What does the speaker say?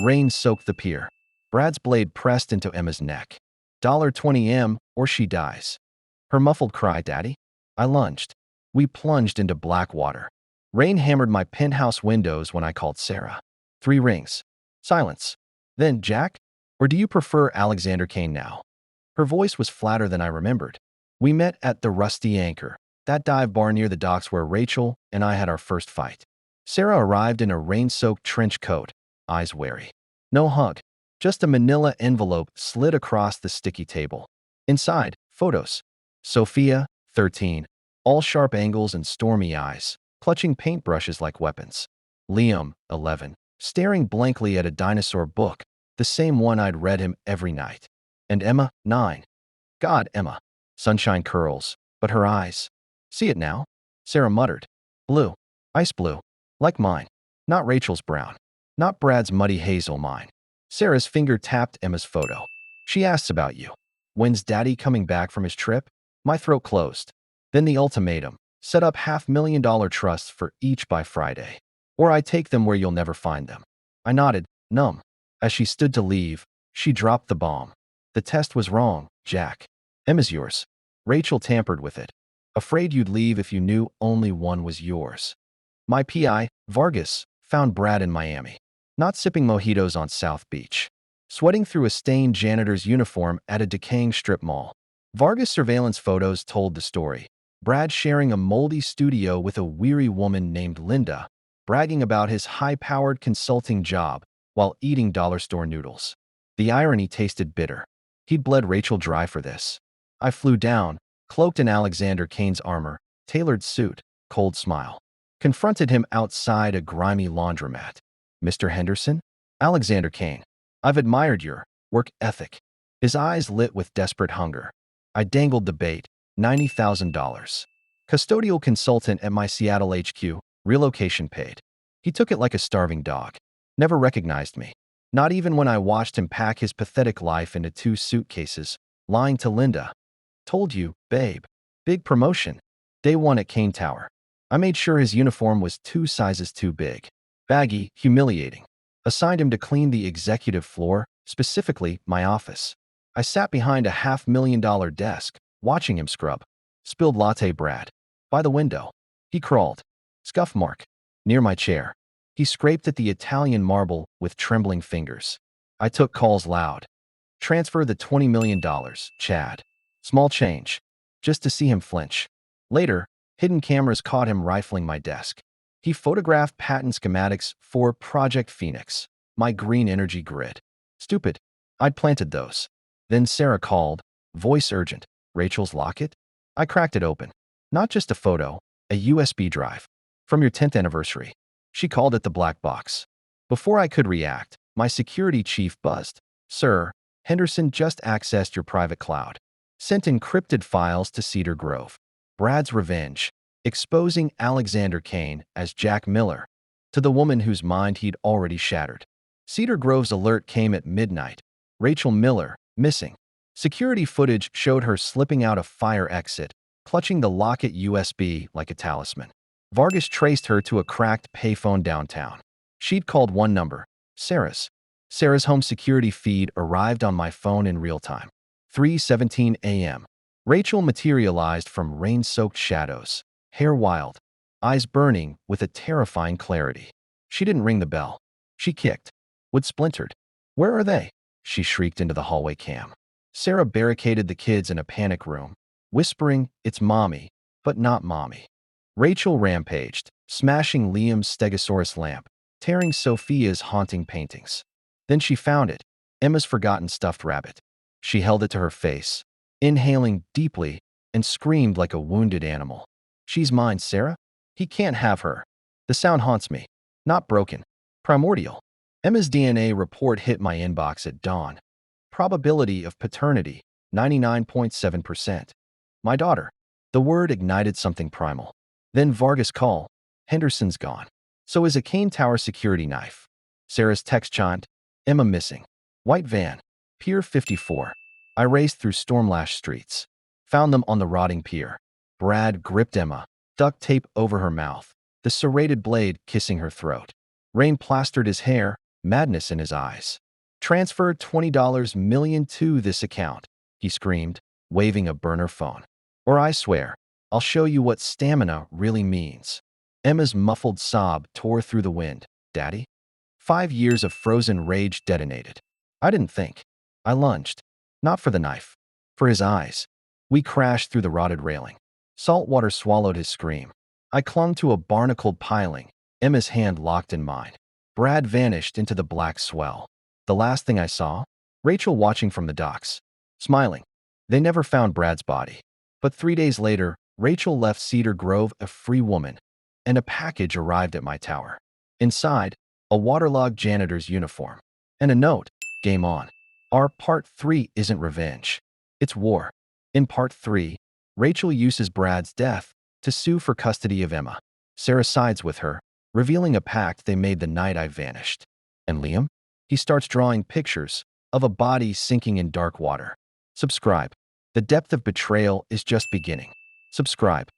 Rain soaked the pier. Brad's blade pressed into Emma's neck. $20 or she dies. Her muffled cry, "Daddy?" I lunged. We plunged into black water. Rain hammered my penthouse windows when I called Sarah. 3 rings. Silence. Then, "Jack? Or do you prefer Alexander Cain now?" Her voice was flatter than I remembered. We met at the Rusty Anchor, that dive bar near the docks where Rachel and I had our first fight. Sarah arrived in a rain-soaked trench coat, eyes wary. No hug, just a manila envelope slid across the sticky table. Inside, photos. Sophia, 13, all sharp angles and stormy eyes, clutching paintbrushes like weapons. Liam, 11, staring blankly at a dinosaur book, the same one I'd read him every night. And Emma, 9. God, Emma. Sunshine curls, but her eyes. "See it now?" Sarah muttered. "Blue. Ice blue. Like mine. Not Rachel's brown. Not Brad's muddy hazel, mine." Sarah's finger tapped Emma's photo. "She asks about you. When's Daddy coming back from his trip?" My throat closed. Then the ultimatum. Set up $500,000 trusts for each by Friday. Or I take them where you'll never find them. I nodded, numb. As she stood to leave, she dropped the bomb. "The test was wrong, Jack. Emma's yours. Rachel tampered with it. Afraid you'd leave if you knew only one was yours." My PI, Vargas, found Brad in Miami, not sipping mojitos on South Beach, sweating through a stained janitor's uniform at a decaying strip mall. Vargas' surveillance photos told the story. Brad sharing a moldy studio with a weary woman named Linda, bragging about his high-powered consulting job while eating dollar store noodles. The irony tasted bitter. He'd bled Rachel dry for this. I flew down, cloaked in Alexander Cain's armor, tailored suit, cold smile. Confronted him outside a grimy laundromat. "Mr. Henderson?" "Alexander Cain. I've admired your work ethic." His eyes lit with desperate hunger. I dangled the bait, $90,000. Custodial consultant at my Seattle HQ, relocation paid. He took it like a starving dog. Never recognized me. Not even when I watched him pack his pathetic life into 2 suitcases, lying to Linda. "Told you, babe. Big promotion. Day 1 at Cain Tower." I made sure his uniform was 2 sizes too big. Baggy, humiliating. Assigned him to clean the executive floor, specifically my office. I sat behind a $500,000 desk, watching him scrub. Spilled latte Brad. By the window. He crawled. Scuff mark. Near my chair. He scraped at the Italian marble with trembling fingers. I took calls loud. "Transfer the $20 million, Chad." Small change. Just to see him flinch. Later, hidden cameras caught him rifling my desk. He photographed patent schematics for Project Phoenix, my green energy grid. Stupid. I'd planted those. Then Sarah called, voice urgent. "Rachel's locket?" I cracked it open. Not just a photo, a USB drive. "From your 10th anniversary." She called it the black box. Before I could react, my security chief buzzed. "Sir, Henderson just accessed your private cloud. Sent encrypted files to Cedar Grove." Brad's revenge, exposing Alexander Cain as Jack Miller, to the woman whose mind he'd already shattered. Cedar Grove's alert came at midnight. Rachel Miller, missing. Security footage showed her slipping out a fire exit, clutching the locket USB like a talisman. Vargas traced her to a cracked payphone downtown. She'd called one number, Sarah's. Sarah's home security feed arrived on my phone in real time. 3:17 a.m. Rachel materialized from rain-soaked shadows, hair wild, eyes burning with a terrifying clarity. She didn't ring the bell. She kicked. Wood splintered. "Where are they?" she shrieked into the hallway cam. Sarah barricaded the kids in a panic room, whispering, "It's mommy, but not mommy." Rachel rampaged, smashing Liam's Stegosaurus lamp, tearing Sophia's haunting paintings. Then she found it, Emma's forgotten stuffed rabbit. She held it to her face, inhaling deeply, and screamed like a wounded animal. "She's mine, Sarah. He can't have her." The sound haunts me. Not broken. Primordial. Emma's DNA report hit my inbox at dawn. Probability of paternity, 99.7%. My daughter. The word ignited something primal. Then Vargas' call. Henderson's gone. So is a Cain Tower security knife. Sarah's text chimed. Emma missing. White van. Pier 54. I raced through storm-lashed streets. Found them on the rotting pier. Brad gripped Emma, duct tape over her mouth, the serrated blade kissing her throat. Rain plastered his hair, madness in his eyes. "Transfer $20 million to this account," he screamed, waving a burner phone. "Or I swear, I'll show you what stamina really means." Emma's muffled sob tore through the wind. "Daddy?" 5 years of frozen rage detonated. I didn't think. I lunged. Not for the knife. For his eyes. We crashed through the rotted railing. Salt water swallowed his scream. I clung to a barnacled piling, Emma's hand locked in mine. Brad vanished into the black swell. The last thing I saw? Rachel watching from the docks, smiling. They never found Brad's body. But 3 days later, Rachel left Cedar Grove a free woman, and a package arrived at my tower. Inside, a waterlogged janitor's uniform, and a note, "Game on." Our Part 3 isn't revenge. It's war. In Part 3, Rachel uses Brad's death to sue for custody of Emma. Sarah sides with her, revealing a pact they made the night I vanished. And Liam? He starts drawing pictures of a body sinking in dark water. Subscribe. The depth of betrayal is just beginning. Subscribe.